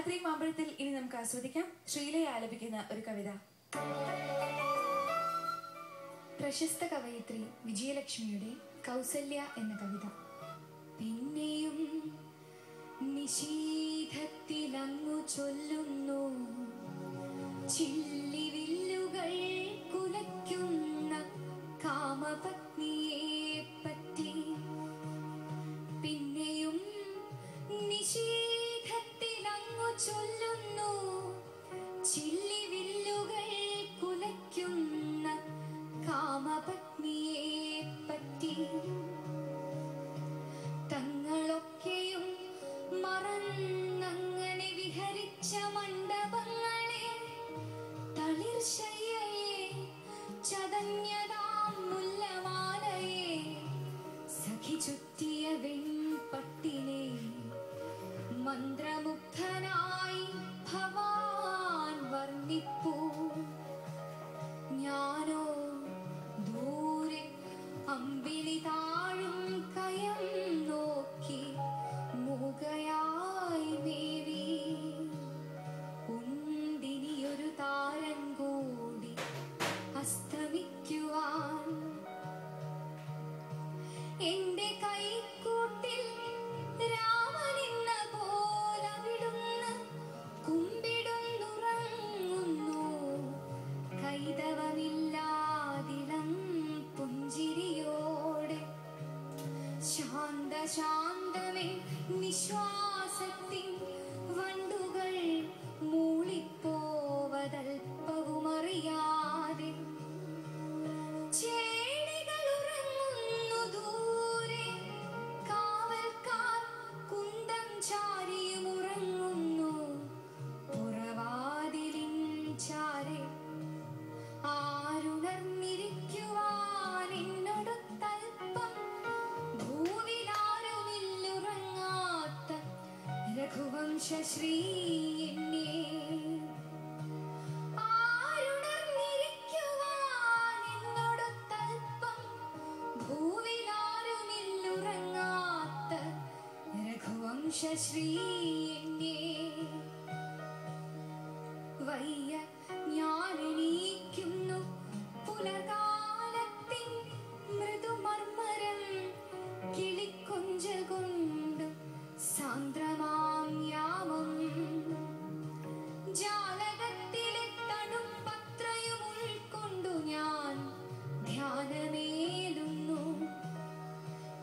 രാത്രി മാമ്പഴത്തിൽ ഇനി നമുക്ക് ആസ്വദിക്കാം ശ്രീലയെ ആലപിക്കുന്ന ഒരു കവിത. പ്രശസ്ത കവയിത്രി വിജയലക്ഷ്മിയുടെ കൗസല്യ എന്ന കവിത. പിന്നെയും നിശീധത്തിലങ്ങു ചൊല്ലുന്നു ചില്ലിവില്ലുകൾ കുലയ്ക്കുന്ന കാമപത്നിയെ പറ്റി. പിന്നെയും നിശീധത്തിലങ്ങു ചൊല്ലുന്നു ചില്ലിവില്ലുകൾ കുലയ്ക്കുന്ന കാമപത്നിയെ പറ്റി. തങ്ങളൊക്കെയും മറന്നങ്ങനെ വിഹരിച്ച മണ്ഡപങ്ങളെ, തളിർശയ്യയെ, ചതഞ്ഞതാം മുല്ലമാലയെ, സഖി ചുറ്റിയ വെൺപട്ടിനെ, മന്ത്രമുഗ്ധനായി ഭവാൻ വർണ്ണിപ്പൂ. ഞാനോ ദൂരെ അമ്പിളി താഴും കയം നോക്കി മൂകയായി മേവി. ഉണ്ടിനിയൊരു താരം കൂടി അസ്തമിക്കുവാൻ. എന്റെ കൈക്കൂട്ടിൽ രാമനെന്ന പോലവിടുന്ന് കുമ്പിടുന്നുറങ്ങുന്നു കൈതവമില്ലാതിളം പുഞ്ചിരിയോടെ. ശാന്തമേ നിശ്വാസത്തിൻ വണ്ടുകൾ മൂളിപ്പോവതൽപ്പവുമറിയാതെ. ചേടികൾ ഉറങ്ങുന്നു ദൂരെ, കാവൽക്കാർ കുന്തം ചാരിയും ഉറങ്ങുന്നു പുറവാതിലിൻ ചാരെ. ആരുണർന്നിരിക്കുവാൻ എന്നോടൊത്തൽപ്പം ഭൂവിലാരുമില്ലുറങ്ങാത്ത രഘുവംശശ്രീ എന്നെ. ആരുണർന്നിരിക്കുവാൻ എന്നോടൊത്തൽപ്പം ഭൂവിലാരുമില്ലുറങ്ങാത്ത രഘുവംശശ്രീ എന്നെ. വയ്യ ഞാനെണീക്കുന്നു പുലകാലത്തിൻ മൃദുമർമ്മരം കിളിക്കൊഞ്ചൽ കൊണ്ട് സാന്ദ്രമാം യാമം. ജാലകത്തിലെ തണുപ്പത്രയും ഉൾക്കൊണ്ടു ഞാൻ ധ്യാനമേലുന്നു.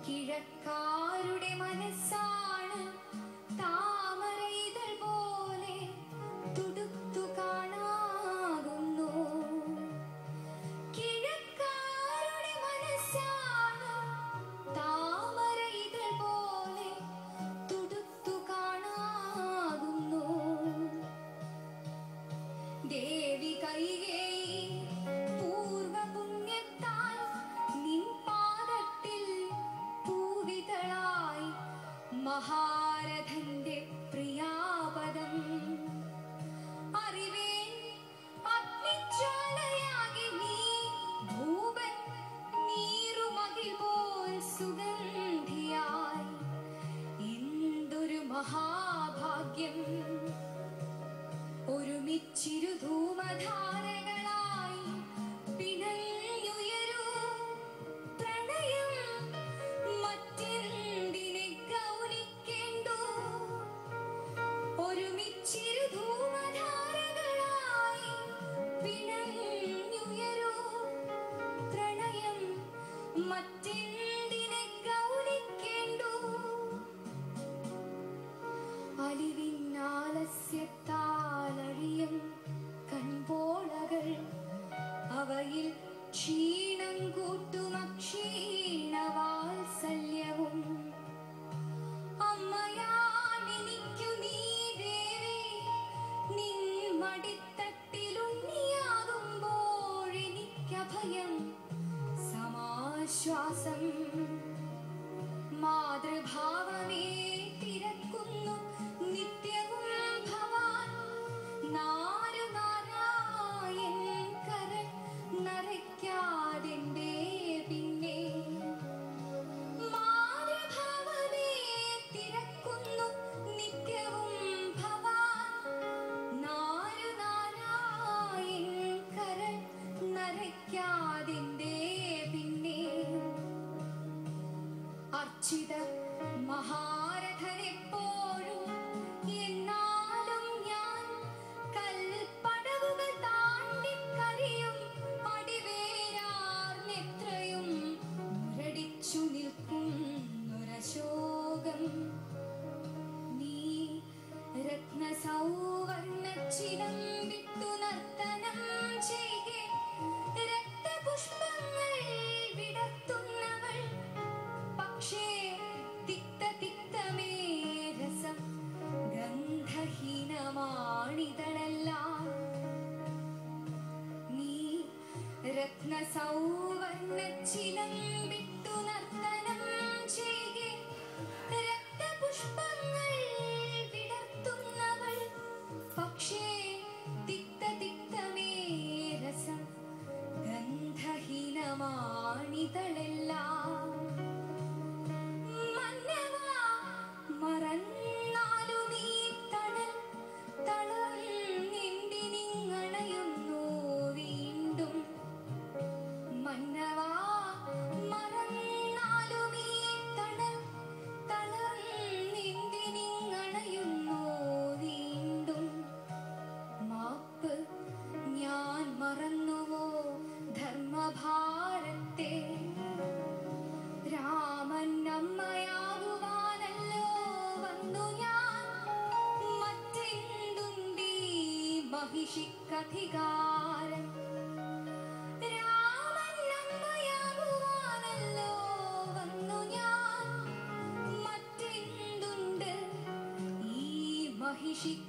കിഴക്കാരുടെ മനസ്സാണ് താമരയിതൾ പോലെ തുടുത്തു കാണാകുന്നു. കിഴക്കാരുടെ മനസ്സാണ് താമരയിതൾ പോലെ തുടുത്തു കാണാകുന്നു. ദേവി കൈകേയി പൂർവപുണ്യത്താൽ നിൻ പാദത്തിൽ പൂവിതളായി മഹാരഥന്റെ പ്രിയാപദം. അറിവേൻ അഗ്നിജ്വാലയാകി നീ ഭൂപൻ നീറുമകിൽ പോൽ സുഗന്ധിയായി. എന്തൊരു മഹാഭാഗ്യം! ഒരുമിച്ചിരു ധൂമധാരകളായി പിണഞ്ഞുയരൂ പ്രണയം മറ്റെന്തിനെ ഗൗനിക്കേണ്ടു. ഒരുമിച്ചിരു ധൂമധാരകളായി പിണഞ്ഞുയരൂ പ്രണയം മറ്റെന്തിനെ ഗൗനിക്കേണ്ടു. അലിവിന്നാലസ്യത്താലഴിയും കൺപോളകൾ, അവയിൽ ക്ഷീണം കൂട്ടുമക്ഷീണവാത്സല്യവും. അമ്മയാണെനിക്കു നീ ദേവി, നിൻ മടിത്തട്ടിലുണ്ണിയാകുമ്പോഴെനിക്കഭയം സമാശ്വാസം. മാതൃഭാവമേ തിരക്കുന്നു നിത്യവും ഭവാൻ. നാരായൻ കരൾ നരയ്ക്കാതെന്റെ പിന്നെ. മാതൃഭാവമേ തിരക്കുന്നു നിത്യവും ഭവാൻ. മഹാരഥനെപ്പോഴും എന്നാലും ഞാൻ കൽപ്പടവുകൾ താണ്ടിക്കരിയും അടിവേരാർന്നെത്രയും മുരടിച്ചു നിൽക്കുന്നൊരശോകം നീ രത്നസൗവർണ്ണച്ചിലം വിട്ടു നർത്തനം ചെയ്കെ രക്തപുഷ്പങ്ങൾ വിടർത്തുന്നവൾ പക്ഷേ തിക്തമേ രസം ഗന്ധഹീനമാണിതളെല്ലാം നീ രത്നസൗവർണ്ണച്ചിലം വിട്ടു നർത്തനം ചെയ്കെ രക്തപുഷ്പങ്ങൾ വിടർത്തുന്നവൾ പക്ഷേ തിക്തമേ രസം ഗന്ധഹീനമാണിതളെല്ലാം മന്നവാ മറന്നാലും ഈ തണൽ തളർന്നെന്തിനിങ്ങണയുന്നു വീണ്ടും മന്നവാ മറന്നാലും ഈ തണൽ തളർന്നെന്തിനിങ്ങണയുന്നു വീണ്ടും മാപ്പ് ഞാൻ മറന്നുവോ ധർമ്മഭാരത്തെ രാമൻ അമ്മയാകുവാനല്ലോ വന്നു ഞാൻ മറ്റെന്തുണ്ടീ മഹിഷിക്കധികാരം രാമൻ അമ്മയാകുവാനല്ലോ വന്നു ഞാൻ മറ്റെന്തുണ്ട് ഈ മഹിഷിക്കധികാരം